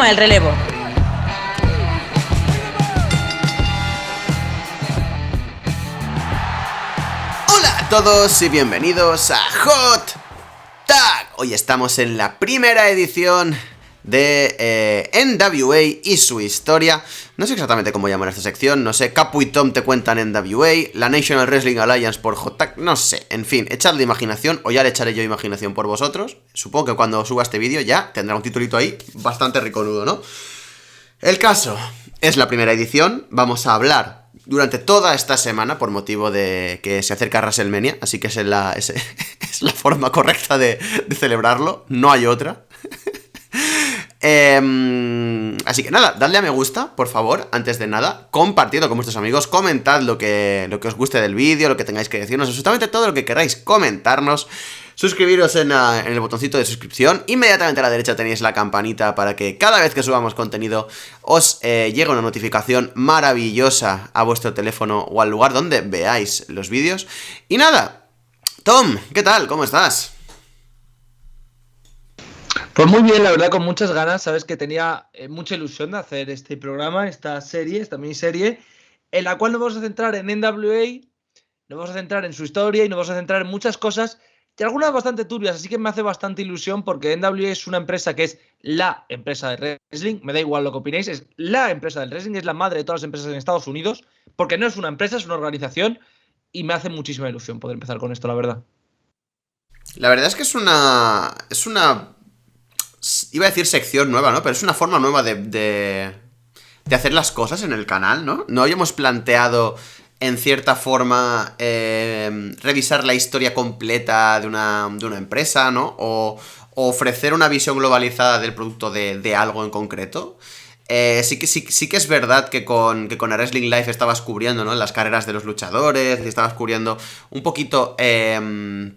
toma el relevo. Hola a todos y bienvenidos a Hot Tag. Hoy estamos en la primera edición de NWA y su historia. No sé exactamente cómo llamar esta sección, no sé, Capu y Tom te cuentan NWA, la National Wrestling Alliance por Hot Tag, no sé, en fin, echadle imaginación, o ya le echaré yo imaginación por vosotros. Supongo que cuando suba este vídeo ya tendrá un titulito ahí bastante riconudo, ¿no? El caso, es la primera edición, vamos a hablar durante toda esta semana por motivo de que se acerca WrestleMania, así que es la forma correcta de celebrarlo, no hay otra. Así que nada, dadle a me gusta, por favor, antes de nada, compartidlo con vuestros amigos, comentad lo que os guste del vídeo, lo que tengáis que decirnos, absolutamente todo lo que queráis comentarnos. Suscribiros en el botoncito de suscripción. Inmediatamente a la derecha tenéis la campanita para que cada vez que subamos contenido os llegue una notificación maravillosa a vuestro teléfono o al lugar donde veáis los vídeos. Y nada, Tom, ¿qué tal? ¿Cómo estás? Pues muy bien, la verdad, con muchas ganas. Sabes que tenía mucha ilusión de hacer este programa, esta miniserie, en la cual nos vamos a centrar en NWA, nos vamos a centrar en su historia y nos vamos a centrar en muchas cosas, y algunas bastante turbias, así que me hace bastante ilusión porque NWA es una empresa que es la empresa de wrestling, me da igual lo que opinéis, es la empresa del wrestling, es la madre de todas las empresas en Estados Unidos, porque no es una empresa, es una organización, y me hace muchísima ilusión poder empezar con esto, la verdad. La verdad es que es una iba a decir sección nueva, ¿no? Pero es una forma nueva de hacer las cosas en el canal, ¿no? No habíamos planteado, en cierta forma, revisar la historia completa de una empresa, ¿no? O ofrecer una visión globalizada del producto de algo en concreto. Sí que es verdad que con A Wrestling Life estabas cubriendo, ¿no? Las carreras de los luchadores, y estabas cubriendo un poquito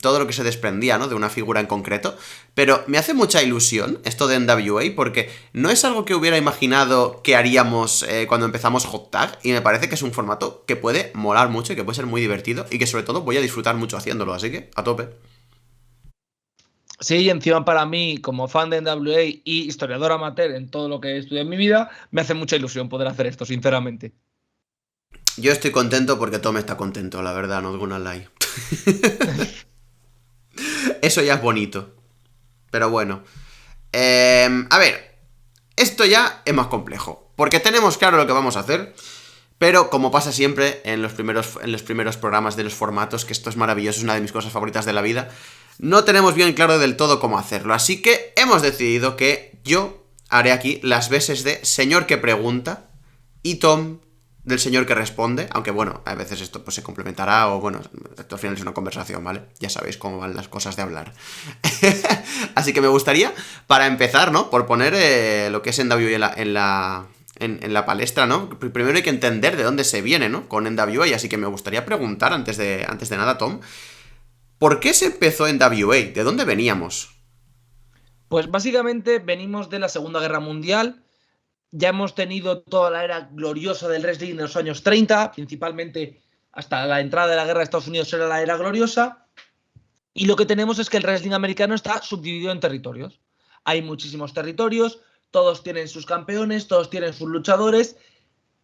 todo lo que se desprendía, ¿no? De una figura en concreto. Pero me hace mucha ilusión esto de NWA porque no es algo que hubiera imaginado que haríamos cuando empezamos Hot Tag, y me parece que es un formato que puede molar mucho y que puede ser muy divertido y que sobre todo voy a disfrutar mucho haciéndolo, así que a tope. Sí, y encima para mí, como fan de NWA y historiador amateur en todo lo que he estudiado en mi vida, me hace mucha ilusión poder hacer esto, sinceramente. Yo estoy contento porque Tom está contento, la verdad, no gonna lie. Eso ya es bonito. Pero bueno. A ver, esto ya es más complejo, porque tenemos claro lo que vamos a hacer, pero como pasa siempre en los primeros programas de los formatos, que esto es maravilloso, es una de mis cosas favoritas de la vida, no tenemos bien claro del todo cómo hacerlo, así que hemos decidido que yo haré aquí las veces de señor que pregunta y Tom del señor que responde, aunque bueno, a veces esto pues se complementará o bueno, esto al final es una conversación, ¿vale? Ya sabéis cómo van las cosas de hablar. Así que me gustaría, para empezar, ¿no? Por poner lo que es NWA en la palestra, ¿no? Primero hay que entender de dónde se viene, ¿no? Con NWA, así que me gustaría preguntar antes de nada, Tom, ¿por qué se empezó NWA? ¿De dónde veníamos? Pues básicamente venimos de la Segunda Guerra Mundial. Ya hemos tenido toda la era gloriosa del wrestling en los años 30, principalmente hasta la entrada de la guerra de Estados Unidos era la era gloriosa. Y lo que tenemos es que el wrestling americano está subdividido en territorios. Hay muchísimos territorios, todos tienen sus campeones, todos tienen sus luchadores,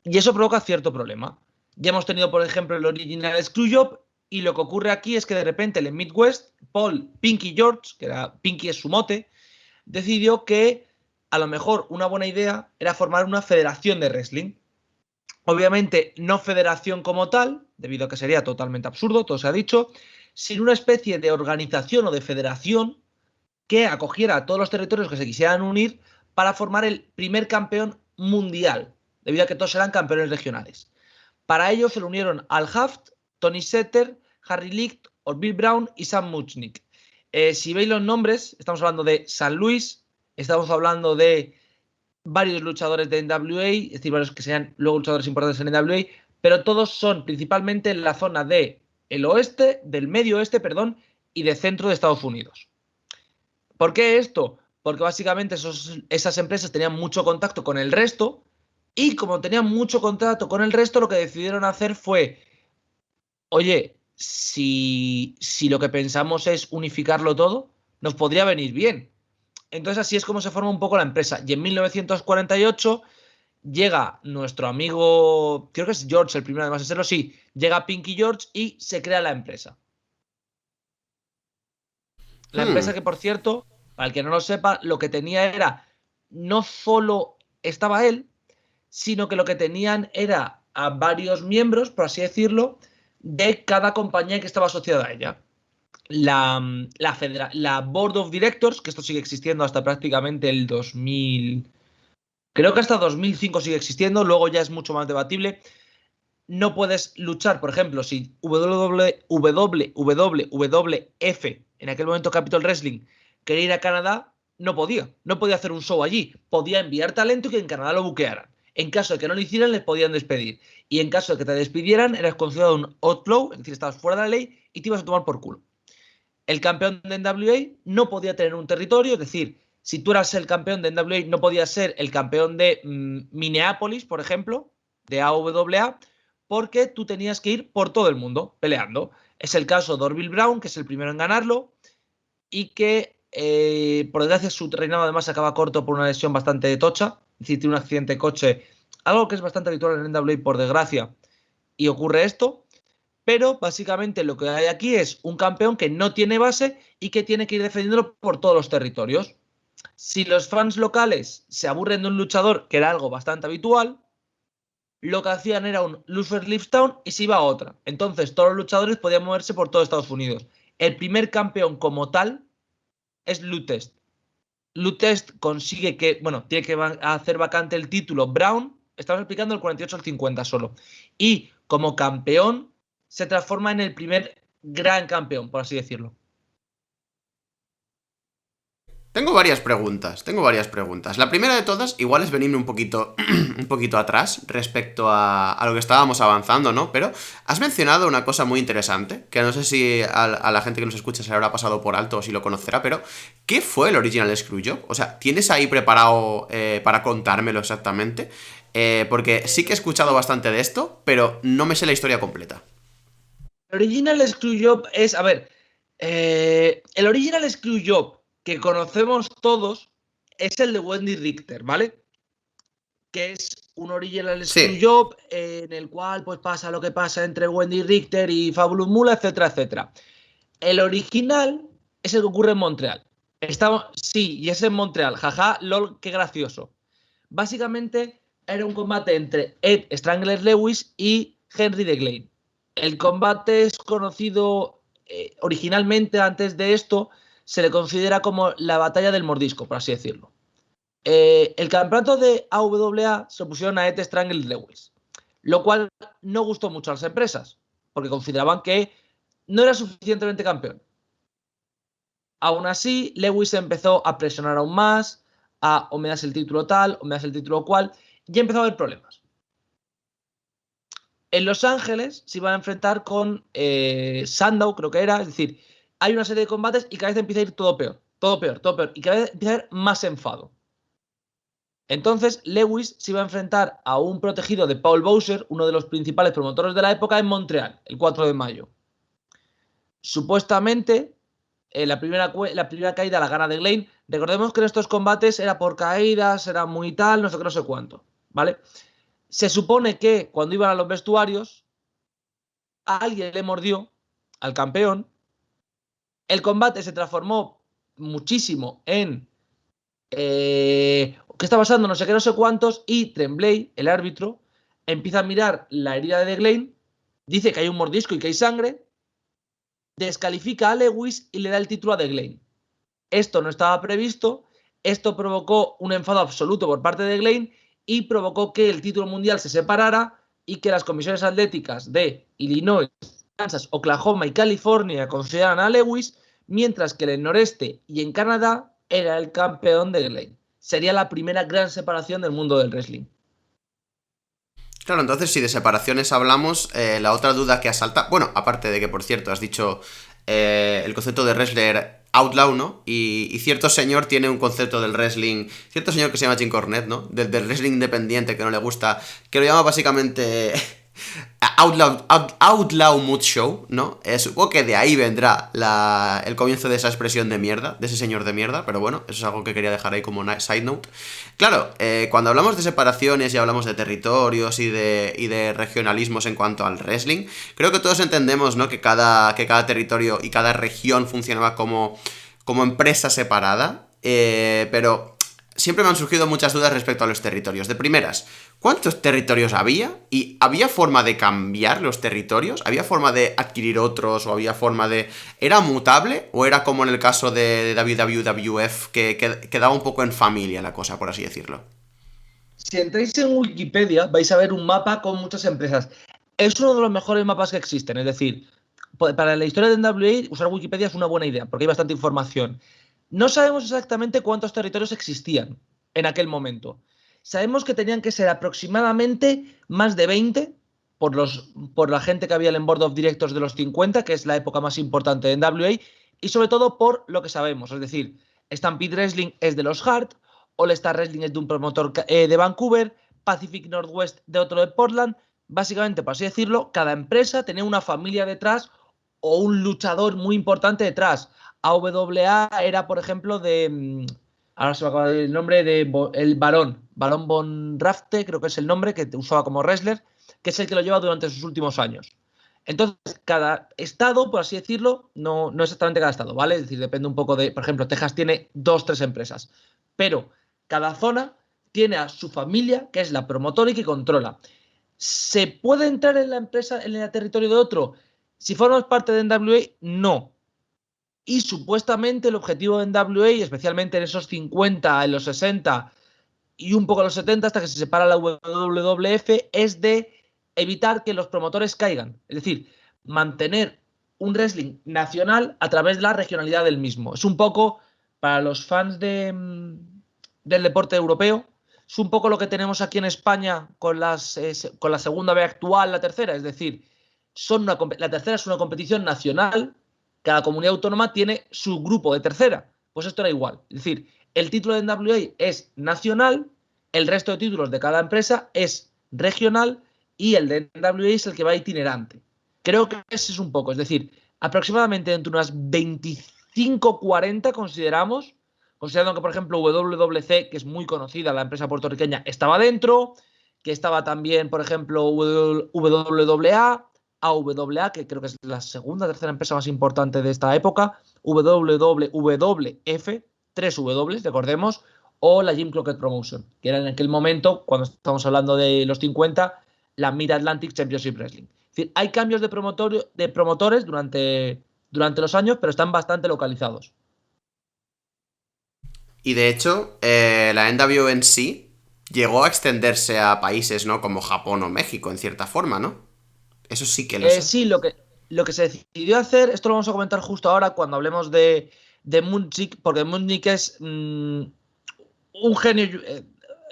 y eso provoca cierto problema. Ya hemos tenido, por ejemplo, el original Screwjob, y lo que ocurre aquí es que de repente en el Midwest, Paul Pinky George, que era Pinky es su mote, decidió que a lo mejor una buena idea era formar una federación de wrestling. Obviamente no federación como tal, debido a que sería totalmente absurdo, todo se ha dicho, sino una especie de organización o de federación que acogiera a todos los territorios que se quisieran unir para formar el primer campeón mundial, debido a que todos eran campeones regionales. Para ello se le unieron Al Haft, Tony Setter, Harry Licht, Orville Brown y Sam Muchnick. Si veis los nombres, estamos hablando de San Luis, estamos hablando de varios luchadores de NWA, es decir, varios que sean luego luchadores importantes en NWA, pero todos son principalmente en la zona de el oeste, del medio oeste, perdón, y de centro de Estados Unidos. ¿Por qué esto? Porque básicamente esas empresas tenían mucho contacto con el resto, y como tenían mucho contacto con el resto, lo que decidieron hacer fue, oye, si lo que pensamos es unificarlo todo, nos podría venir bien. Entonces así es como se forma un poco la empresa. Y en 1948 llega nuestro amigo, creo que es George el primero además de serlo, sí, llega Pinky George y se crea la empresa. La empresa que, por cierto, para el que no lo sepa, lo que tenía era, no solo estaba él, sino que lo que tenían era a varios miembros, por así decirlo, de cada compañía que estaba asociada a ella. La Board of Directors, que esto sigue existiendo hasta prácticamente el 2000, creo que hasta 2005 sigue existiendo, luego ya es mucho más debatible. No puedes luchar, por ejemplo, si WWF, en aquel momento Capitol Wrestling, quería ir a Canadá, no podía hacer un show allí, podía enviar talento y que en Canadá lo buquearan. En caso de que no lo hicieran, les podían despedir. Y en caso de que te despidieran, eras considerado un outlaw, es decir, estabas fuera de la ley y te ibas a tomar por culo. El campeón de NWA no podía tener un territorio, es decir, si tú eras el campeón de NWA, no podías ser el campeón de Minneapolis, por ejemplo, de AWA, porque tú tenías que ir por todo el mundo peleando. Es el caso de Orville Brown, que es el primero en ganarlo, y que, por desgracia, su reinado además acaba corto por una lesión bastante tocha, es decir, tiene un accidente de coche, algo que es bastante habitual en NWA, por desgracia, y ocurre esto. Pero básicamente lo que hay aquí es un campeón que no tiene base y que tiene que ir defendiéndolo por todos los territorios. Si los fans locales se aburren de un luchador, que era algo bastante habitual, lo que hacían era un loser leaves town y se iba a otra. Entonces todos los luchadores podían moverse por todo Estados Unidos. El primer campeón como tal es Lutest. Lutest consigue que, bueno, tiene que hacer vacante el título Brown. Estamos explicando el 48 al 50 solo. Y como campeón se transforma en el primer gran campeón, por así decirlo. Tengo varias preguntas. La primera de todas, igual es venirme un poquito, un poquito atrás respecto a lo que estábamos avanzando, ¿no? Pero has mencionado una cosa muy interesante, que no sé si a la gente que nos escucha se le habrá pasado por alto o si lo conocerá, pero ¿qué fue el Original Screwjob? O sea, ¿tienes ahí preparado para contármelo exactamente? Porque sí que he escuchado bastante de esto, pero no me sé la historia completa. El Original Screwjob es, a ver, el Original Screwjob que conocemos todos es el de Wendy Richter, ¿vale? Que es un Original Screwjob en el cual pues pasa lo que pasa entre Wendy Richter y Fabulous Moolah, etcétera, etcétera. El original es el que ocurre en Montreal. Sí, y es en Montreal. Jaja, lol, qué gracioso. Básicamente era un combate entre Ed Strangler Lewis y Henry DeGlane. El combate es conocido originalmente, antes de esto, se le considera como la batalla del mordisco, por así decirlo. El campeonato de AWA se pusieron a Ed Strangler Lewis, lo cual no gustó mucho a las empresas, porque consideraban que no era suficientemente campeón. Aún así, Lewis empezó a presionar aún más, o me das el título tal, o me das el título cual, y empezó a haber problemas. En Los Ángeles se iban a enfrentar con Sandow, creo que era, es decir, hay una serie de combates y cada vez empieza a ir todo peor, y cada vez empieza a haber más enfado. Entonces, Lewis se iba a enfrentar a un protegido de Paul Bowser, uno de los principales promotores de la época, en Montreal, el 4 de mayo. Supuestamente, la primera caída la gana DeGlane. Recordemos que en estos combates era por caídas, era muy tal, no sé qué, no sé cuánto, ¿vale? Se supone que cuando iban a los vestuarios, alguien le mordió al campeón. El combate se transformó muchísimo en ¿qué está pasando? No sé qué, no sé cuántos. Y Tremblay, el árbitro, empieza a mirar la herida de DeGlane, dice que hay un mordisco y que hay sangre, descalifica a Lewis y le da el título a DeGlane. Esto no estaba previsto, esto provocó un enfado absoluto por parte de DeGlane y provocó que el título mundial se separara y que las comisiones atléticas de Illinois, Kansas, Oklahoma y California consideraran a Lewis, mientras que en el noreste y en Canadá era el campeón de DeGlane. Sería la primera gran separación del mundo del wrestling. Claro, entonces si de separaciones hablamos, la otra duda que asalta, bueno, aparte de que, por cierto, has dicho el concepto de wrestler outlaw, ¿no? Y cierto señor tiene un concepto del wrestling, cierto señor que se llama Jim Cornette, ¿no? Del wrestling independiente que no le gusta, que lo llama básicamente Outlaw Mood Show, ¿no? Supongo que de ahí vendrá el comienzo de esa expresión de mierda, de ese señor de mierda, pero bueno, eso es algo que quería dejar ahí como side note. Claro, cuando hablamos de separaciones y hablamos de territorios y de regionalismos en cuanto al wrestling, creo que todos entendemos, ¿no? Que cada territorio y cada región funcionaba como empresa separada, pero siempre me han surgido muchas dudas respecto a los territorios. De primeras, ¿cuántos territorios había? ¿Y había forma de cambiar los territorios? ¿Había forma de adquirir otros? ¿O había forma de... ¿Era mutable? ¿O era como en el caso de WWF, que quedaba un poco en familia la cosa, por así decirlo? Si entráis en Wikipedia, vais a ver un mapa con muchas empresas. Es uno de los mejores mapas que existen. Es decir, para la historia de NWA, usar Wikipedia es una buena idea, porque hay bastante información. No sabemos exactamente cuántos territorios existían en aquel momento. Sabemos que tenían que ser aproximadamente más de 20 por la gente que había en el Board of Directors de los 50, que es la época más importante de NWA, y sobre todo por lo que sabemos. Es decir, Stampede Wrestling es de los Hart, All Star Wrestling es de un promotor de Vancouver, Pacific Northwest de otro de Portland. Básicamente, por así decirlo, cada empresa tenía una familia detrás o un luchador muy importante detrás. AWA era, por ejemplo, ahora se me acaba el nombre de el Barón Von Rafte, creo que es el nombre que usaba como wrestler, que es el que lo lleva durante sus últimos años. Entonces, cada estado, por así decirlo, no exactamente cada estado, ¿vale? Es decir, depende un poco de, por ejemplo, Texas tiene 2, 3 empresas, pero cada zona tiene a su familia, que es la promotora y que controla. ¿Se puede entrar en la empresa, en el territorio de otro? Si formas parte de NWA, no. Y supuestamente el objetivo de NWA, especialmente en esos 50, en los 60 y un poco en los 70, hasta que se separa la WWF, es de evitar que los promotores caigan. Es decir, mantener un wrestling nacional a través de la regionalidad del mismo. Es un poco, para los fans del deporte europeo, es un poco lo que tenemos aquí en España con la segunda B actual, la tercera. Es decir, la tercera es una competición nacional. Cada comunidad autónoma tiene su grupo de tercera. Pues esto era igual. Es decir, el título de NWA es nacional, el resto de títulos de cada empresa es regional y el de NWA es el que va itinerante. Creo que ese es un poco. Es decir, aproximadamente entre unas 25-40 considerando que, por ejemplo, WWC, que es muy conocida, la empresa puertorriqueña, estaba dentro, que estaba también, por ejemplo, WWA, AWA, que creo que es la segunda o tercera empresa más importante de esta época, WWF, 3 W, recordemos, o la Jim Crockett Promotion, que era en aquel momento, cuando estamos hablando de los 50, la Mid-Atlantic Championship Wrestling. Es decir, hay cambios de promotores durante los años, pero están bastante localizados. Y de hecho, la NWO en sí llegó a extenderse a países, ¿no? Como Japón o México, en cierta forma, ¿no? Eso sí que lo sé. Sí, lo que se decidió hacer, esto lo vamos a comentar justo ahora cuando hablemos de Munchik, porque Munchik es un genio.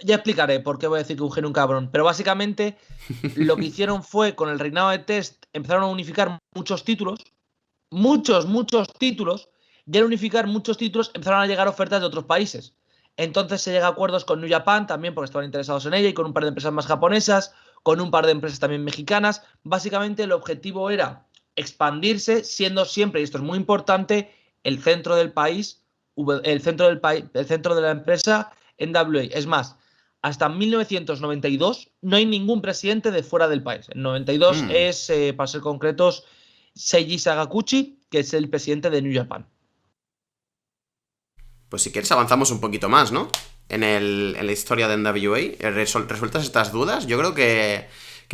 Ya explicaré por qué voy a decir que un genio un cabrón. Pero básicamente lo que hicieron fue, con el reinado de Test, empezaron a unificar muchos títulos. Muchos títulos. Y al unificar muchos títulos, empezaron a llegar ofertas de otros países. Entonces se llega a acuerdos con New Japan también, porque estaban interesados en ella, y con un par de empresas más japonesas, con un par de empresas también mexicanas. Básicamente el objetivo era expandirse, siendo siempre, y esto es muy importante, el centro del país, el centro de la empresa NWA. Es más, hasta 1992 no hay ningún presidente de fuera del país. En 92 es, para ser concretos, Seiji Sagaguchi, que es el presidente de New Japan. Pues si quieres avanzamos un poquito más, ¿no? En la historia de NWA. ¿Resueltas estas dudas? Yo creo que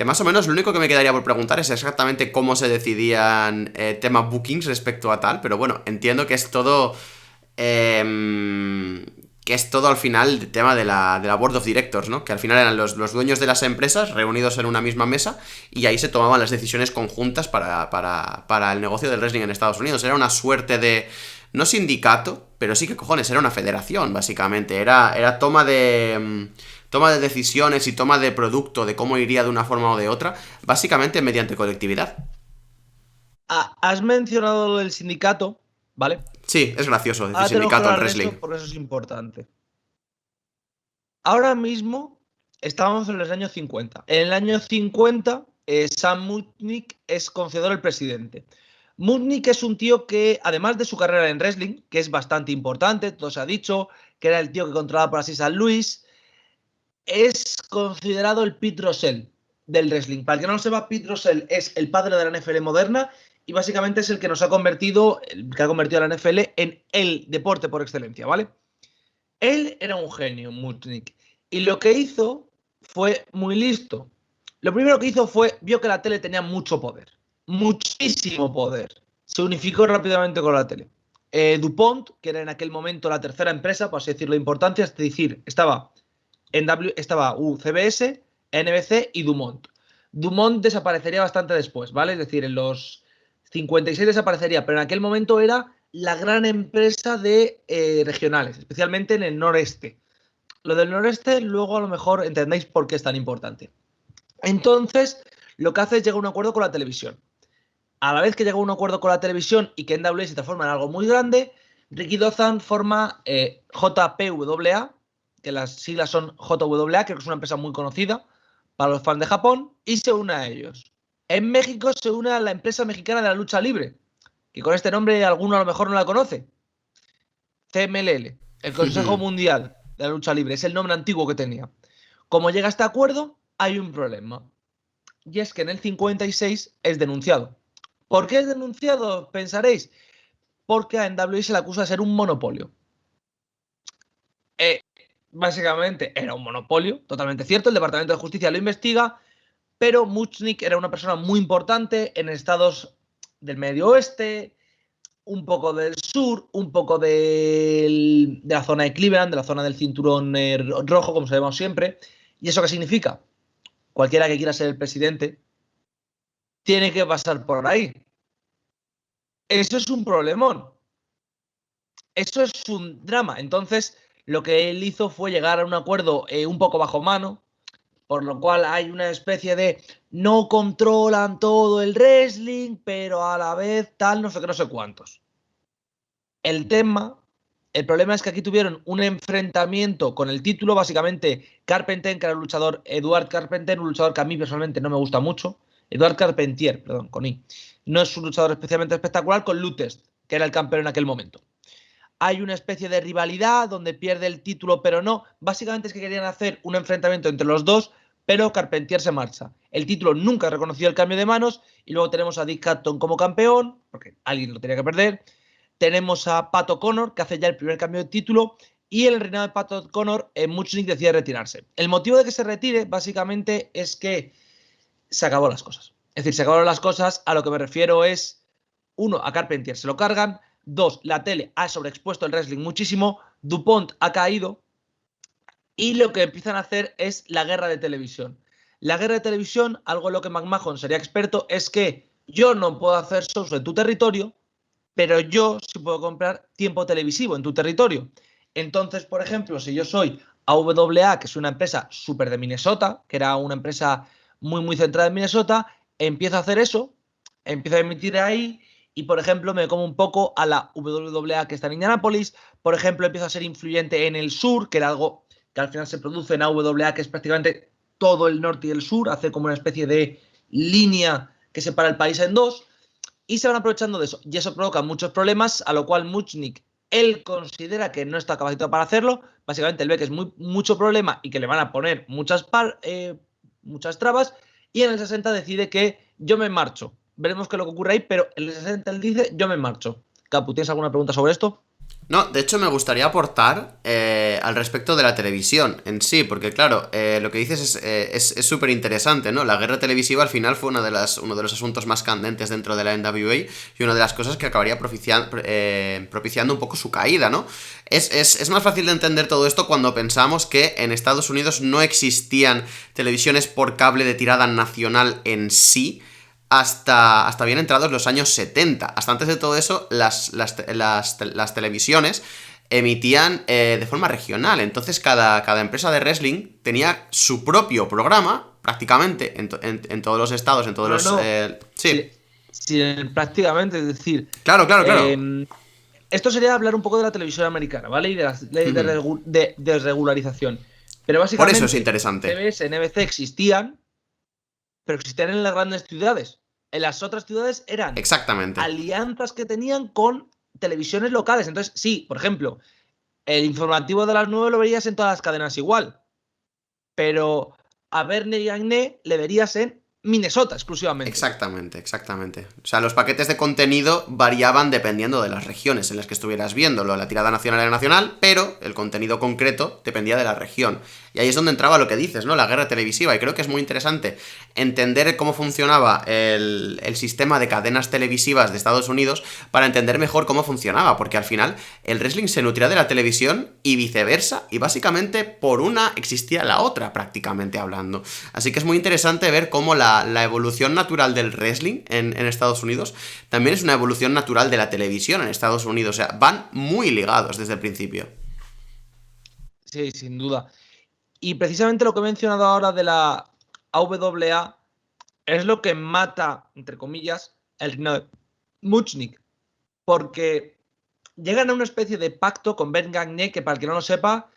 más o menos lo único que me quedaría por preguntar es exactamente cómo se decidían temas bookings respecto a tal. Pero bueno, entiendo que es todo... que es todo al final el tema de la Board of Directors, ¿no? Que al final eran los dueños de las empresas reunidos en una misma mesa y ahí se tomaban las decisiones conjuntas para el negocio del wrestling en Estados Unidos. Era una suerte de... No sindicato, pero sí que cojones, era una federación, básicamente. Era toma de decisiones y toma de producto, de cómo iría de una forma o de otra, básicamente mediante colectividad. Has mencionado el sindicato, ¿vale? Sí, es gracioso decir Ahora tenemos que sindicato al hablar de wrestling. eso porque eso es importante. Ahora mismo estábamos en los años 50. En el año 50 Sam Mutnik es concedor el presidente. Mutnik es un tío que, además de su carrera en wrestling, que es bastante importante, todo se ha dicho, que era el tío que controlaba por así San Luis, es considerado el Pete Rozelle del wrestling. Para el que no lo sepa, Pete Rozelle es el padre de la NFL moderna y básicamente es el que nos ha convertido, el que ha convertido a la NFL en el deporte por excelencia, ¿vale? Él era un genio, Mutnik, y lo que hizo fue muy listo. Lo primero que hizo fue, vio que la tele tenía mucho poder, muchísimo poder. Se unificó rápidamente con la tele. DuPont, que era en aquel momento la tercera empresa, por así decirlo, de importancia, es decir, estaba CBS, NBC y Dumont. Dumont desaparecería bastante después, ¿vale? Es decir, en los 56 desaparecería, pero en aquel momento era la gran empresa de regionales, especialmente en el noreste. Lo del noreste, luego a lo mejor entendéis por qué es tan importante. Entonces, lo que hace es llegar a un acuerdo con la televisión. A la vez que llega a un acuerdo con la televisión y que NWA se transforma en algo muy grande, Ricky Dozan forma JPWA, que las siglas son JWA, creo que es una empresa muy conocida para los fans de Japón, y se une a ellos. En México se une a la empresa mexicana de la lucha libre, que con este nombre alguno a lo mejor no la conoce. CMLL, el Consejo Mundial de la Lucha Libre, es el nombre antiguo que tenía. Como llega a este acuerdo, hay un problema. Y es que en el 56 es denunciado. ¿Por qué es denunciado? Pensaréis. Porque a NWA se le acusa de ser un monopolio. Básicamente era un monopolio, totalmente cierto. El Departamento de Justicia lo investiga, pero Mutnik era una persona muy importante en estados del Medio Oeste, un poco del sur, un poco de la zona de Cleveland, de la zona del cinturón rojo, como sabemos siempre. ¿Y eso qué significa? Cualquiera que quiera ser el presidente tiene que pasar por ahí. Eso es un problemón. Eso es un drama. Entonces, lo que él hizo fue llegar a un acuerdo un poco bajo mano, por lo cual hay una especie de no controlan todo el wrestling, pero a la vez tal, no sé qué, no sé cuántos. El problema es que aquí tuvieron un enfrentamiento con el título, básicamente Carpenter, que era un luchador, Eduard Carpenter, un luchador que a mí personalmente no me gusta mucho, Eduard Carpentier, perdón, con I. No es un luchador especialmente espectacular, con Lutest, que era el campeón en aquel momento. Hay una especie de rivalidad donde pierde el título, pero no. Básicamente es que querían hacer un enfrentamiento entre los dos, pero Carpentier se marcha. El título nunca reconoció el cambio de manos y luego tenemos a Dick Catton como campeón, porque alguien lo tenía que perder. Tenemos a Pat O'Connor, que hace ya el primer cambio de título, y en el reinado de Pat O'Connor, Mutnik decide retirarse. El motivo de que se retire, básicamente, es que se acabó las cosas. Es decir, se acabaron las cosas, a lo que me refiero es, uno, a Carpentier se lo cargan, dos, la tele ha sobreexpuesto el wrestling muchísimo, DuPont ha caído, y lo que empiezan a hacer es la guerra de televisión. La guerra de televisión, algo en lo que McMahon sería experto, es que yo no puedo hacer shows en tu territorio, pero yo sí puedo comprar tiempo televisivo en tu territorio. Entonces, por ejemplo, si yo soy AWA, que es una empresa súper de Minnesota, que era una empresa muy, muy centrada en Minnesota, empiezo a hacer eso, empiezo a emitir ahí y, por ejemplo, me como un poco a la WWA que está en Indianapolis. Por ejemplo, empiezo a ser influyente en el sur, que era algo que al final se produce en AWA, que es prácticamente todo el norte y el sur, hace como una especie de línea que separa el país en dos. Y se van aprovechando de eso. Y eso provoca muchos problemas, a lo cual Mutnik, él considera que no está capacitado para hacerlo. Básicamente él ve que es mucho problema y que le van a poner muchas trabas. Y en el 60 decide que yo me marcho. Veremos qué es lo que ocurre ahí, pero en el 60 él dice yo me marcho. Capu, ¿tienes alguna pregunta sobre esto? No, de hecho me gustaría aportar al respecto de la televisión en sí, porque claro, lo que dices es súper interesante, ¿no? La guerra televisiva al final fue uno de los asuntos más candentes dentro de la NWA y una de las cosas que acabaría propiciando un poco su caída, ¿no? Es más fácil de entender todo esto cuando pensamos que en Estados Unidos no existían televisiones por cable de tirada nacional en sí, hasta bien entrados los años 70. Hasta antes de todo eso, las televisiones emitían de forma regional. Entonces cada empresa de wrestling tenía su propio programa, prácticamente, en todos los estados, en todos los... No. Sí. Sí, prácticamente, es decir... Claro. Esto sería hablar un poco de la televisión americana, ¿vale? Y de las leyes de desregularización. Pero básicamente... Por eso es interesante. CBS, NBC existían, pero existían en las grandes ciudades. En las otras ciudades eran Exactamente. alianzas que tenían con televisiones locales. Entonces, sí, por ejemplo, el informativo de las 9 lo verías en todas las cadenas igual, pero a Verne y Agné le verías en Minnesota exclusivamente. Exactamente, exactamente. O sea, los paquetes de contenido variaban dependiendo de las regiones en las que estuvieras viéndolo. La tirada nacional era nacional, pero el contenido concreto dependía de la región. Y ahí es donde entraba lo que dices, ¿no? La guerra televisiva. Y creo que es muy interesante entender cómo funcionaba el sistema de cadenas televisivas de Estados Unidos para entender mejor cómo funcionaba. Porque al final el wrestling se nutría de la televisión y viceversa. Y básicamente por una existía la otra, prácticamente hablando. Así que es muy interesante ver cómo la evolución natural del wrestling en Estados Unidos también es una evolución natural de la televisión en Estados Unidos. O sea, van muy ligados desde el principio. Sí, sin duda. Y precisamente lo que he mencionado ahora de la AWA es lo que mata, entre comillas, el reino de Muchnick. Porque llegan a una especie de pacto con Ben Gagne, que para el que no lo sepa,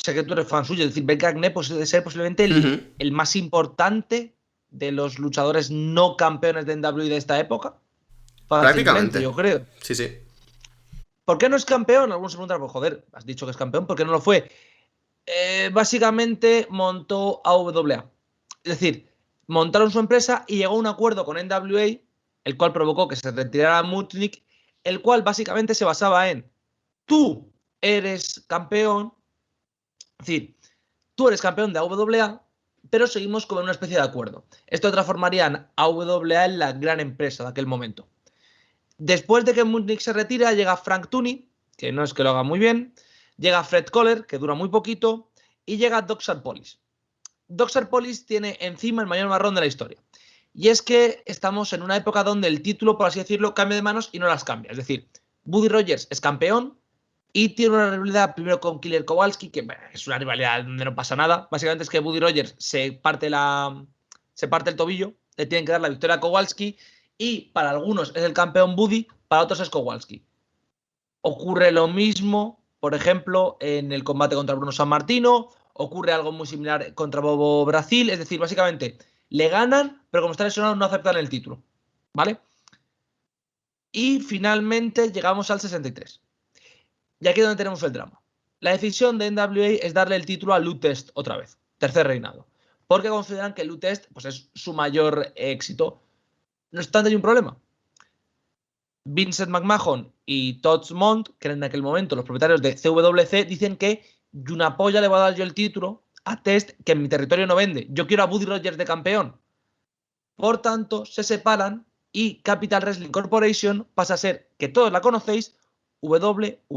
sé que tú eres fan suyo, es decir, Ben Gagne puede ser posiblemente el más importante de los luchadores no campeones de NWA de esta época. Fácilmente, Prácticamente. yo creo. Sí, sí. ¿Por qué no es campeón? Algunos se preguntan, pues joder, has dicho que es campeón, ¿por qué no lo fue? Básicamente montó AWA. Es decir, montaron su empresa y llegó a un acuerdo con NWA, el cual provocó que se retirara Muchnick, el cual básicamente se basaba en tú eres campeón, es decir, tú eres campeón de AWA, pero seguimos con una especie de acuerdo. Esto transformaría a AWA en la gran empresa de aquel momento. Después de que Muchnick se retira, llega Frank Tunney, que no es que lo haga muy bien, llega Fred Kohler, que dura muy poquito, y llega Doxar Police. Doxar Police tiene encima el mayor marrón de la historia. Y es que estamos en una época donde el título, por así decirlo, cambia de manos y no las cambia. Es decir, Buddy Rogers es campeón y tiene una rivalidad primero con Killer Kowalski, que es una rivalidad donde no pasa nada. Básicamente es que Buddy Rogers se parte el tobillo, le tienen que dar la victoria a Kowalski y para algunos es el campeón Buddy, para otros es Kowalski. Ocurre lo mismo, por ejemplo, en el combate contra Bruno Sammartino, ocurre algo muy similar contra Bobo Brasil, es decir, básicamente le ganan, pero como está lesionado no aceptan el título, ¿vale? Y finalmente llegamos al 63. Y aquí es donde tenemos el drama. La decisión de NWA es darle el título a Lou Test otra vez, tercer reinado, porque consideran que Lou Test pues, es su mayor éxito. No obstante, hay un problema. Vincent McMahon y Todd Mont, que eran en aquel momento los propietarios de CWC, dicen que una polla le va a dar yo el título a Test que en mi territorio no vende. Yo quiero a Buddy Rogers de campeón. Por tanto, se separan y Capital Wrestling Corporation pasa a ser, que todos la conocéis, WWF.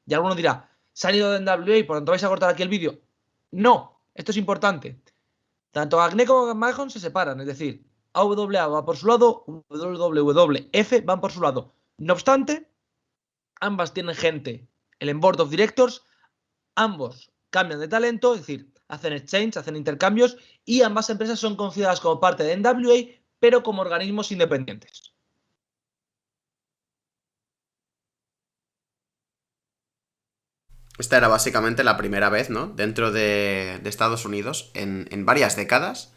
Y alguno dirá, se han ido de NWA y por tanto vais a cortar aquí el vídeo. No, esto es importante. Tanto Agné como McMahon se separan, es decir, AWA va por su lado, WWF van por su lado. No obstante, ambas tienen gente en el Board of Directors, ambos cambian de talento, es decir, hacen exchange, hacen intercambios y ambas empresas son consideradas como parte de NWA, pero como organismos independientes. Esta era básicamente la primera vez, ¿no? Dentro de Estados Unidos, en varias décadas,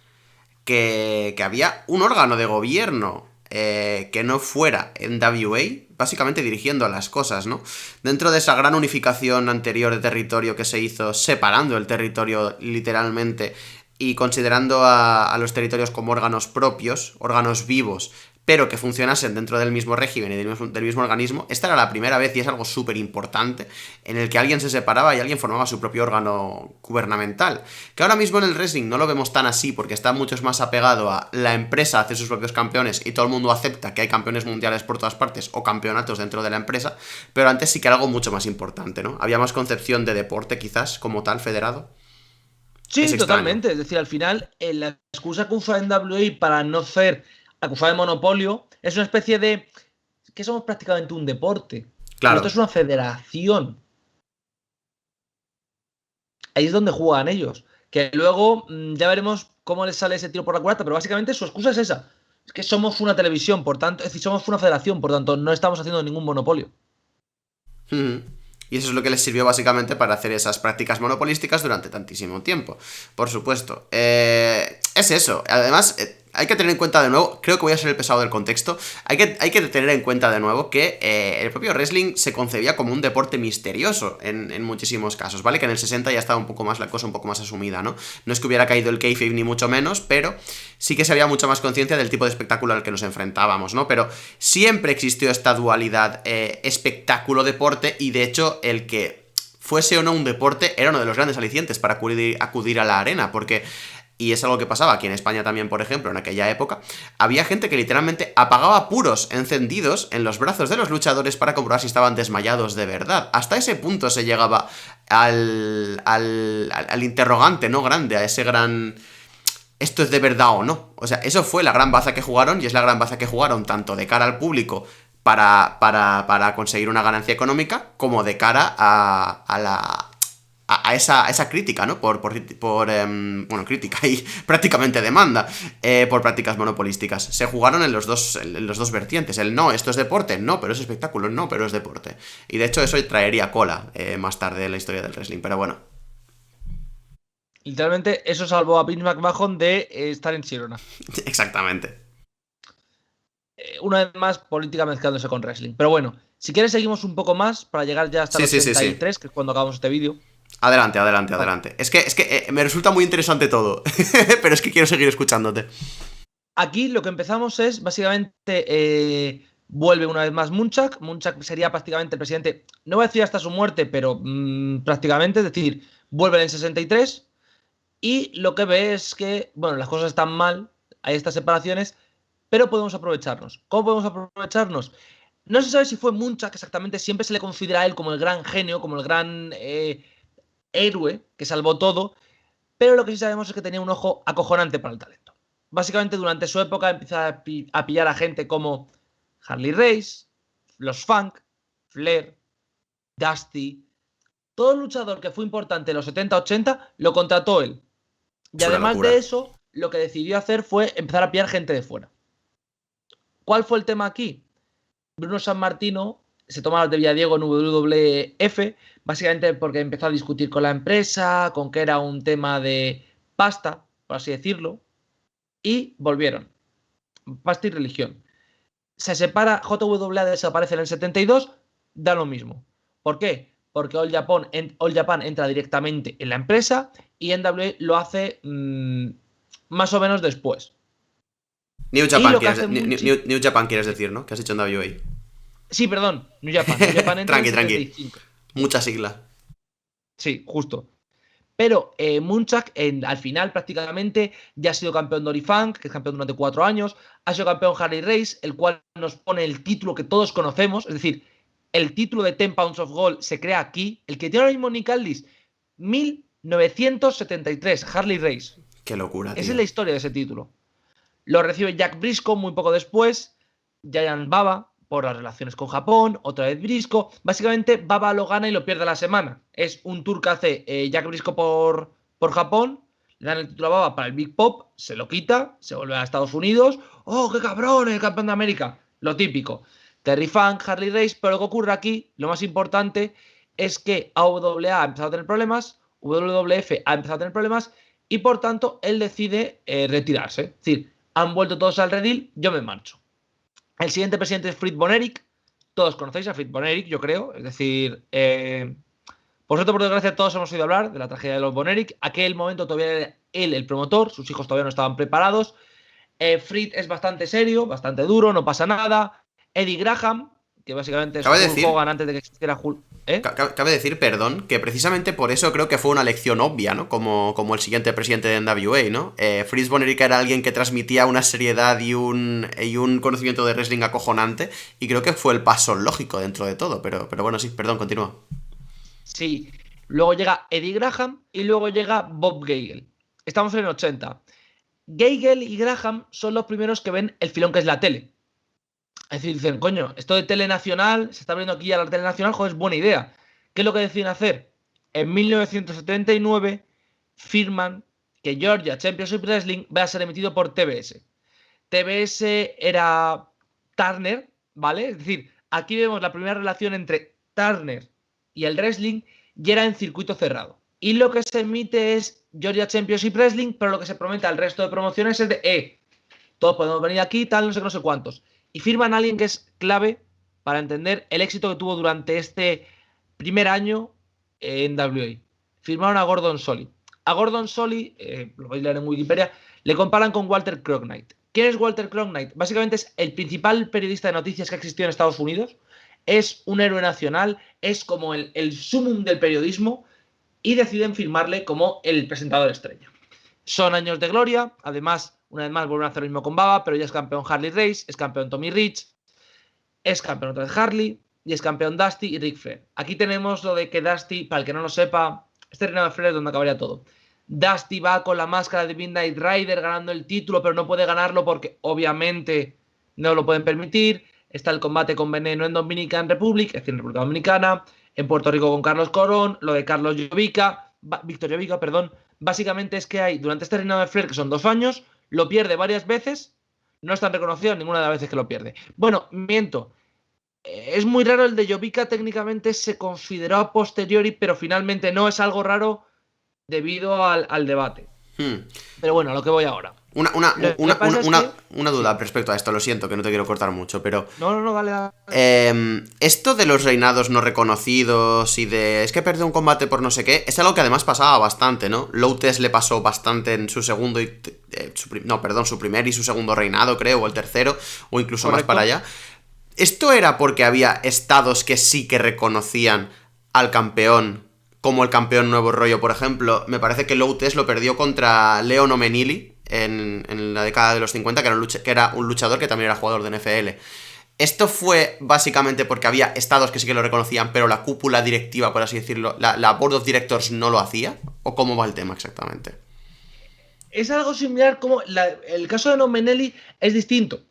que había un órgano de gobierno que no fuera NWA, básicamente dirigiendo las cosas, ¿no? Dentro de esa gran unificación anterior de territorio que se hizo, separando el territorio literalmente y considerando a los territorios como órganos propios, órganos vivos, pero que funcionasen dentro del mismo régimen y del mismo organismo, esta era la primera vez y es algo súper importante en el que alguien se separaba y alguien formaba su propio órgano gubernamental. Que ahora mismo en el wrestling no lo vemos tan así porque está mucho más apegado a la empresa hace sus propios campeones y todo el mundo acepta que hay campeones mundiales por todas partes o campeonatos dentro de la empresa, pero antes sí que era algo mucho más importante, ¿no? Había más concepción de deporte quizás como tal federado. Es Sí, extraño. totalmente. Es decir, al final, la excusa que usa NWA para no ser acusado de monopolio es una especie de que somos prácticamente un deporte. Pero esto Claro. es una federación. Ahí es donde juegan ellos. Que luego ya veremos cómo les sale ese tiro por la culata, pero básicamente su excusa es esa. Es que somos una televisión, por tanto, es decir, somos una federación, por tanto, no estamos haciendo ningún monopolio. Y eso es lo que les sirvió básicamente para hacer esas prácticas monopolísticas durante tantísimo tiempo. Por supuesto. Es eso. Además, hay que tener en cuenta de nuevo, creo que voy a ser el pesado del contexto, hay que tener en cuenta de nuevo que el propio wrestling se concebía como un deporte misterioso en muchísimos casos, ¿vale? Que en el 60 ya estaba un poco más la cosa un poco más asumida, ¿no? No es que hubiera caído el kayfabe ni mucho menos, pero sí que se había mucha más conciencia del tipo de espectáculo al que nos enfrentábamos, ¿no? Pero siempre existió esta dualidad espectáculo-deporte, y de hecho el que fuese o no un deporte era uno de los grandes alicientes para acudir a la arena, porque... Y es algo que pasaba aquí en España también, por ejemplo, en aquella época. Había gente que literalmente apagaba puros encendidos en los brazos de los luchadores para comprobar si estaban desmayados de verdad. Hasta ese punto se llegaba al interrogante, ¿no? Grande, a ese gran... ¿Esto es de verdad o no? O sea, eso fue la gran baza que jugaron, y es la gran baza que jugaron tanto de cara al público para conseguir una ganancia económica, como de cara a esa crítica, ¿no? Bueno, crítica y prácticamente demanda por prácticas monopolísticas. Se jugaron en los dos vertientes. El no, esto es deporte, no, pero es espectáculo, no, pero es deporte. Y de hecho eso traería cola más tarde en la historia del wrestling, pero bueno. Literalmente eso salvó a Vince McMahon de estar en Sirona. Exactamente. Una vez más, política mezclándose con wrestling. Pero bueno, si quieres seguimos un poco más para llegar ya hasta el 83, sí. Que es cuando acabamos este vídeo. Adelante. Es que me resulta muy interesante todo, pero es que quiero seguir escuchándote. Aquí lo que empezamos es, básicamente, vuelve una vez más Munchak. Munchak sería prácticamente el presidente, no voy a decir hasta su muerte, pero prácticamente, es decir, vuelve en el 63, y lo que ve es que, bueno, las cosas están mal, hay estas separaciones, pero podemos aprovecharnos. ¿Cómo podemos aprovecharnos? No se sabe si fue Munchak exactamente, siempre se le considera a él como el gran genio, como el gran héroe que salvó todo, pero lo que sí sabemos es que tenía un ojo acojonante para el talento. Básicamente durante su época empieza a pillar a gente como Harley Race, los Funk, Flair, Dusty. Todo luchador que fue importante en los 70-80 lo contrató él. Y además de eso, lo que decidió hacer fue empezar a pillar gente de fuera. ¿Cuál fue el tema aquí? Bruno Sammartino se toma las de Villadiego en WWF, básicamente porque empezó a discutir con la empresa, con que era un tema de pasta, por así decirlo, y volvieron. Pasta y religión. Se separa, JWA desaparece en el 72, da lo mismo. ¿Por qué? Porque All Japan entra directamente en la empresa y NWA lo hace más o menos después. New Japan quieres decir, ¿no? Que has dicho en NWA. Sí, perdón, New Japan. New Japan entra tranqui. 75. Mucha sigla. Sí, justo. Pero Munchak al final prácticamente ya ha sido campeón Dory Funk, que es campeón durante 4 años, ha sido campeón Harley Race, el cual nos pone el título que todos conocemos, es decir, el título de 10 Pounds of Gold se crea aquí, el que tiene ahora mismo Nick Aldis, 1973, Harley Race. Qué locura, tío. Esa es la historia de ese título. Lo recibe Jack Briscoe muy poco después, Giant Baba, por las relaciones con Japón, otra vez Briscoe. Básicamente, Baba lo gana y lo pierde a la semana. Es un tour que hace Jack Briscoe por Japón, le dan el título a Baba para el Big Pop, se lo quita, se vuelve a Estados Unidos. ¡Oh, qué cabrón! El campeón de América. Lo típico. Terry Funk, Harley Race, pero lo que ocurre aquí, lo más importante, es que AWA ha empezado a tener problemas, WWF ha empezado a tener problemas, y por tanto, él decide retirarse. Es decir, han vuelto todos al redil, yo me marcho. El siguiente presidente es Fritz von Erich. Todos conocéis a Fritz von Erich, yo creo. Es decir, por suerte, por desgracia, todos hemos oído hablar de la tragedia de los von Erich. Aquel momento todavía era él el promotor, sus hijos todavía no estaban preparados. Fritz es bastante serio, bastante duro, no pasa nada. Eddie Graham, que básicamente es Hulk Hogan antes de que existiera Hulk. Cabe decir, perdón, que precisamente por eso creo que fue una lección obvia, ¿no? Como el siguiente presidente de NWA, ¿no? Fritz von Erich era alguien que transmitía una seriedad y un conocimiento de wrestling acojonante, y creo que fue el paso lógico dentro de todo, pero bueno, sí, perdón, continúa. Sí, luego llega Eddie Graham y luego llega Bob Geigel. Estamos en el 80. Geigel y Graham son los primeros que ven el filón que es la tele. Es decir, dicen, coño, esto de tele nacional, se está viendo aquí a la tele nacional, joder, es buena idea. ¿Qué es lo que deciden hacer? En 1979 firman que Georgia Championship Wrestling va a ser emitido por TBS. TBS era Turner, ¿vale? Es decir, aquí vemos la primera relación entre Turner y el wrestling, y era en circuito cerrado. Y lo que se emite es Georgia Championship Wrestling, pero lo que se promete al resto de promociones es de, todos podemos venir aquí, tal, no sé qué, no sé cuántos. Y firman a alguien que es clave para entender el éxito que tuvo durante este primer año en WA. Firmaron a Gordon Solly. A Gordon Solly, lo vais a leer en Wikipedia, le comparan con Walter Cronkite. ¿Quién es Walter Cronkite? Básicamente es el principal periodista de noticias que ha existido en Estados Unidos. Es un héroe nacional, es como el sumum del periodismo, y deciden firmarle como el presentador estrella. Son años de gloria, además, una vez más vuelven a hacer lo mismo con Baba, pero ya es campeón Harley Race, es campeón Tommy Rich, es campeón otra vez Harley y es campeón Dusty y Ric Flair. Aquí tenemos lo de que Dusty, para el que no lo sepa, este reinado de Flair es donde acabaría todo. Dusty va con la máscara de Midnight Rider ganando el título, pero no puede ganarlo porque obviamente no lo pueden permitir. Está el combate con Veneno en Dominican Republic, es decir, en República Dominicana, en Puerto Rico con Carlos Corón, lo de Carlos Víctor Llovica, perdón. Básicamente es que hay, durante este reinado de Flair, que son 2 años, lo pierde varias veces, no están reconocidos ninguna de las veces que lo pierde. Bueno, miento. Es muy raro el de Llovica, técnicamente se consideró a posteriori, pero finalmente no, es algo raro debido al debate. Pero bueno, a lo que voy ahora. Una duda respecto a esto, lo siento, que no te quiero cortar mucho, pero... No, dale. Esto de los reinados no reconocidos y de... Es que perdió un combate por no sé qué, es algo que además pasaba bastante, ¿no? Lotus le pasó bastante en su segundo y... su primer y su segundo reinado, creo, o el tercero, o incluso más para allá. ¿Esto era porque había estados que sí que reconocían al campeón, como el campeón Nuevo Rollo, por ejemplo? Me parece que Lotus lo perdió contra Leon O'Menili en la década de los 50, que era un luchador que también era jugador de NFL. ¿Esto fue básicamente porque había estados que sí que lo reconocían, pero la cúpula directiva, por así decirlo, la Board of Directors no lo hacía? ¿O cómo va el tema exactamente? Es algo similar como el caso de Nomenelli es distinto.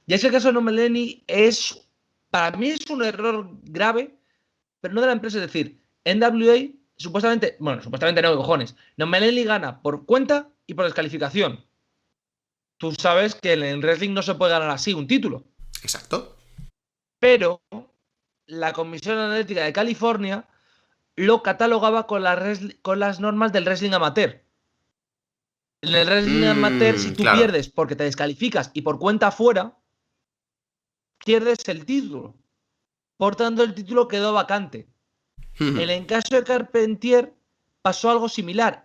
Y es que el caso de Nomenelli es... Para mí es un error grave, pero no de la empresa. Es decir, NWA, supuestamente no, cojones. Nomenelli gana por cuenta y por descalificación. Tú sabes que en el wrestling no se puede ganar así un título. Exacto. Pero la Comisión Atlética de California lo catalogaba con las normas del wrestling amateur. En el wrestling amateur, si tú pierdes porque te descalificas y por cuenta fuera, pierdes el título. Por tanto, el título quedó vacante. En el caso de Carpentier pasó algo similar.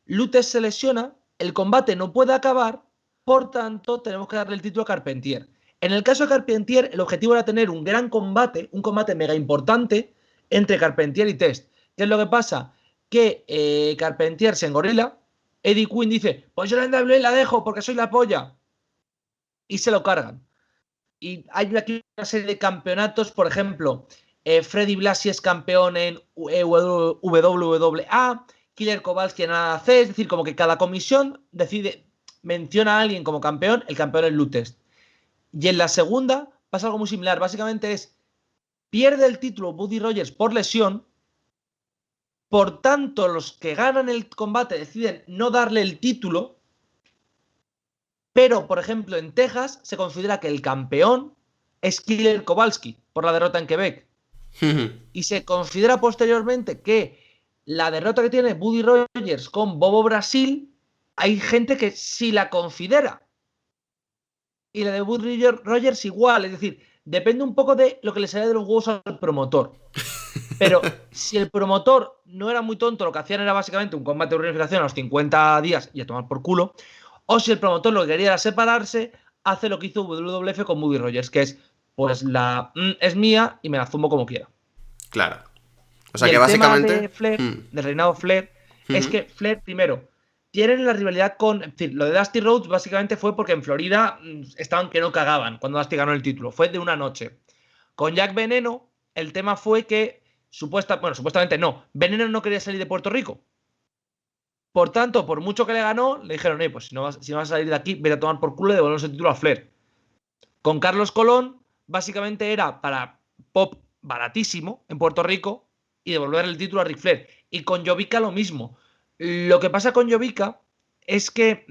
Lutes se lesiona, el combate no puede acabar, por tanto, tenemos que darle el título a Carpentier. En el caso de Carpentier, el objetivo era tener un gran combate, un combate mega importante entre Carpentier y Test. ¿Qué es lo que pasa? Que Carpentier se engorila, Eddie Quinn dice, pues yo la NWA la dejo porque soy la polla. Y se lo cargan. Y hay aquí una serie de campeonatos, por ejemplo, Freddy Blassie es campeón en WWA, Killer Kowalski en AAC, es decir, como que cada comisión menciona a alguien como campeón, el campeón es Lutest. Y en la segunda pasa algo muy similar, básicamente pierde el título Buddy Rogers por lesión, por tanto los que ganan el combate deciden no darle el título. Pero, por ejemplo, en Texas se considera que el campeón es Killer Kowalski por la derrota en Quebec. Y se considera posteriormente que la derrota que tiene Buddy Rogers con Bobo Brasil, hay gente que sí la considera. Y la de Buddy Rogers igual. Es decir, depende un poco de lo que le sale de los huevos al promotor. Pero si el promotor no era muy tonto, lo que hacían era básicamente un combate de unificación a los 50 días y a tomar por culo. O si el promotor lo que quería era separarse, hace lo que hizo WWF con Buddy Rogers, que es, pues es mía y me la zumbo como quiera. Claro. O sea que básicamente... Tema de Flair, del reinado Flair, es que Flair, primero, tienen la rivalidad con... Es decir, lo de Dusty Rhodes básicamente fue porque en Florida estaban que no cagaban cuando Dusty ganó el título. Fue de una noche. Con Jack Veneno, el tema fue que supuestamente no. Veneno no quería salir de Puerto Rico. Por tanto, por mucho que le ganó, le dijeron, pues si no vas a salir de aquí, vete a tomar por culo y devolvemos el título a Flair. Con Carlos Colón, básicamente era para pop baratísimo en Puerto Rico y devolver el título a Ric Flair. Y con Llovica lo mismo. Lo que pasa con Llovica es que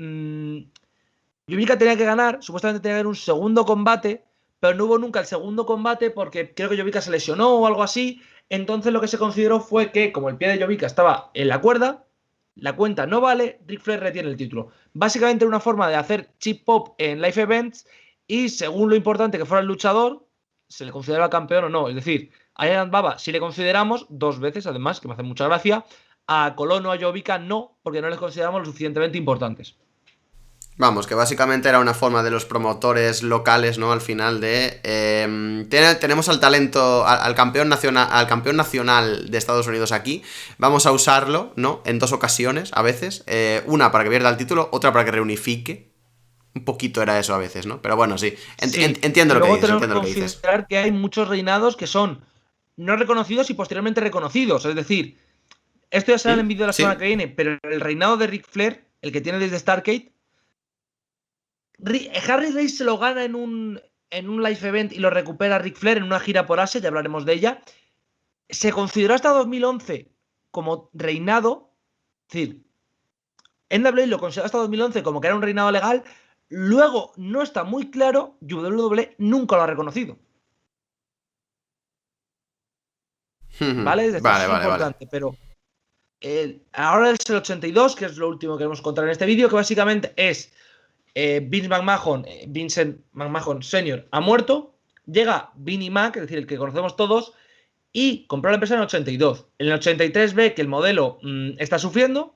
Llovica tenía que ganar, supuestamente tenía que haber un segundo combate, pero no hubo nunca el segundo combate porque creo que Llovica se lesionó o algo así. Entonces lo que se consideró fue que, como el pie de Jovica estaba en la cuerda, la cuenta no vale, Ric Flair retiene el título. Básicamente era una forma de hacer chip pop en live events y según lo importante que fuera el luchador, se le consideraba campeón o no. Es decir, a Giant Baba sí le consideramos 2 veces, además, que me hace mucha gracia. A Colón o a Jovica no, porque no les consideramos lo suficientemente importantes. Vamos, que básicamente era una forma de los promotores locales, ¿no? Al final de... tenemos al talento, al campeón nacional de Estados Unidos aquí, vamos a usarlo, ¿no? En 2 ocasiones, a veces. Una para que pierda el título, otra para que reunifique. Un poquito era eso a veces, ¿no? Pero bueno, sí. Entiendo lo que dices, entiendo lo que dices. Luego tenemos que considerar que hay muchos reinados que son no reconocidos y posteriormente reconocidos. Es decir, esto ya será en el vídeo de la semana que viene, pero el reinado de Ric Flair, el que tiene desde Starrcade, Harry Race se lo gana en un live event y lo recupera Ric Flair en una gira por Asia, ya hablaremos de ella. Se consideró hasta 2011 como reinado, es decir, NWA lo consideró hasta 2011 como que era un reinado legal, luego no está muy claro, WWE nunca lo ha reconocido. ¿Vale? Es importante, pero ahora es el 82, que es lo último que queremos contar en este vídeo, que básicamente es Vincent McMahon Sr. ha muerto, llega Vinnie Mac, es decir, el que conocemos todos, y compró la empresa en el 82. En el 83 ve que el modelo está sufriendo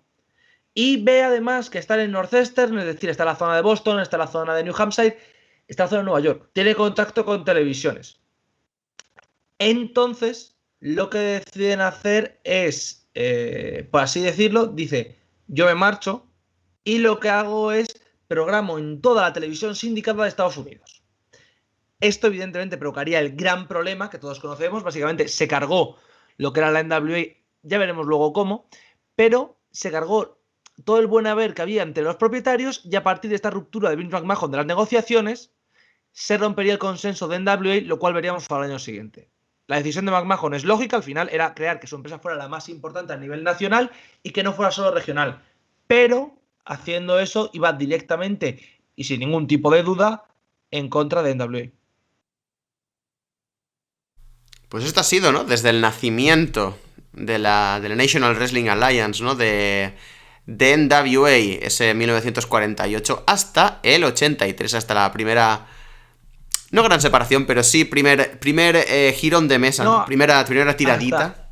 y ve además que está en Northeastern, es decir, está en la zona de Boston, está en la zona de New Hampshire, está en la zona de Nueva York. Tiene contacto con televisiones. Entonces, lo que deciden hacer es, por así decirlo, dice, yo me marcho y lo que hago es programo en toda la televisión sindicada de Estados Unidos. Esto evidentemente provocaría el gran problema que todos conocemos, básicamente se cargó lo que era la NWA, ya veremos luego cómo, pero se cargó todo el buen haber que había entre los propietarios y a partir de esta ruptura de Vince McMahon de las negociaciones se rompería el consenso de NWA, lo cual veríamos para el año siguiente. La decisión de McMahon es lógica, al final era crear que su empresa fuera la más importante a nivel nacional y que no fuera solo regional, pero haciendo eso iba directamente y sin ningún tipo de duda en contra de NWA. Pues esto ha sido, ¿no? Desde el nacimiento de la National Wrestling Alliance, ¿no? De NWA, ese 1948, hasta el 83, hasta la primera... No gran separación, pero sí primer girón de mesa, ¿no? Primera tiradita.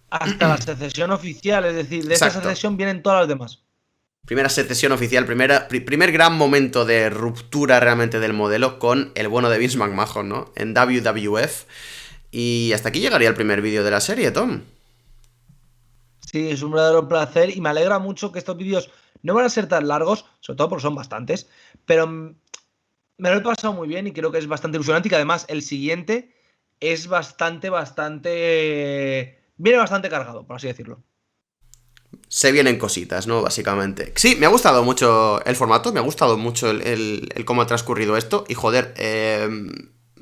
Hasta la secesión oficial, es decir, de esa secesión vienen todas las demás. Primera secesión oficial, primer gran momento de ruptura realmente del modelo con el bueno de Vince McMahon, ¿no? En WWF. Y hasta aquí llegaría el primer vídeo de la serie, Tom. Sí, es un verdadero placer y me alegra mucho que estos vídeos no van a ser tan largos, sobre todo porque son bastantes, pero me lo he pasado muy bien y creo que es bastante ilusionante y que además el siguiente es bastante... viene bastante cargado, por así decirlo. Se vienen cositas, ¿no? Básicamente. Sí, me ha gustado mucho el formato, me ha gustado mucho el cómo ha transcurrido esto y joder,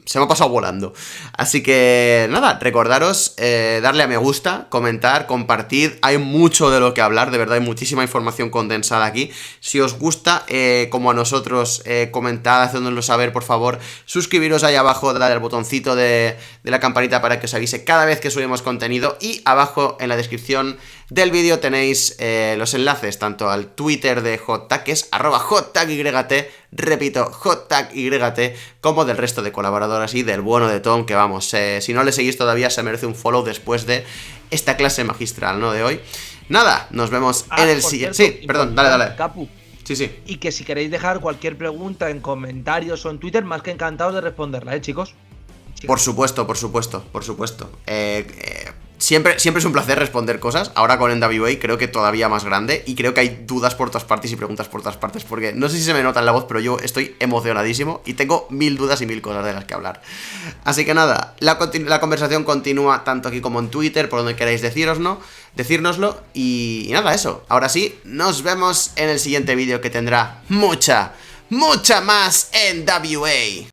se me ha pasado volando. Así que, nada, recordaros darle a me gusta, comentar, compartir. Hay mucho de lo que hablar, de verdad, hay muchísima información condensada aquí. Si os gusta, como a nosotros, comentad, hacednoslo saber, por favor. Suscribiros ahí abajo, dale al botoncito de la campanita para que os avise cada vez que subimos contenido. Y abajo, en la descripción del vídeo, tenéis los enlaces, tanto al Twitter de HotTag, que es @HotTagYT, repito, HotTagYT, como del resto de colaboradores y del bueno de Tom, que vamos, si no le seguís todavía se merece un follow después de esta clase magistral, ¿no? De hoy. Nada, nos vemos en el siguiente... Sí, perdón, dale. Capu. Sí. Y que si queréis dejar cualquier pregunta en comentarios o en Twitter, más que encantados de responderla, chicos. Por supuesto. Siempre es un placer responder cosas. Ahora con NWA creo que todavía más grande. Y creo que hay dudas por todas partes y preguntas por todas partes. Porque no sé si se me nota en la voz, pero yo estoy emocionadísimo. Y tengo 1000 dudas y 1000 cosas de las que hablar. Así que nada, la conversación continúa tanto aquí como en Twitter, por donde queráis decírnoslo. Y nada, eso. Ahora sí, nos vemos en el siguiente vídeo que tendrá mucha más NWA.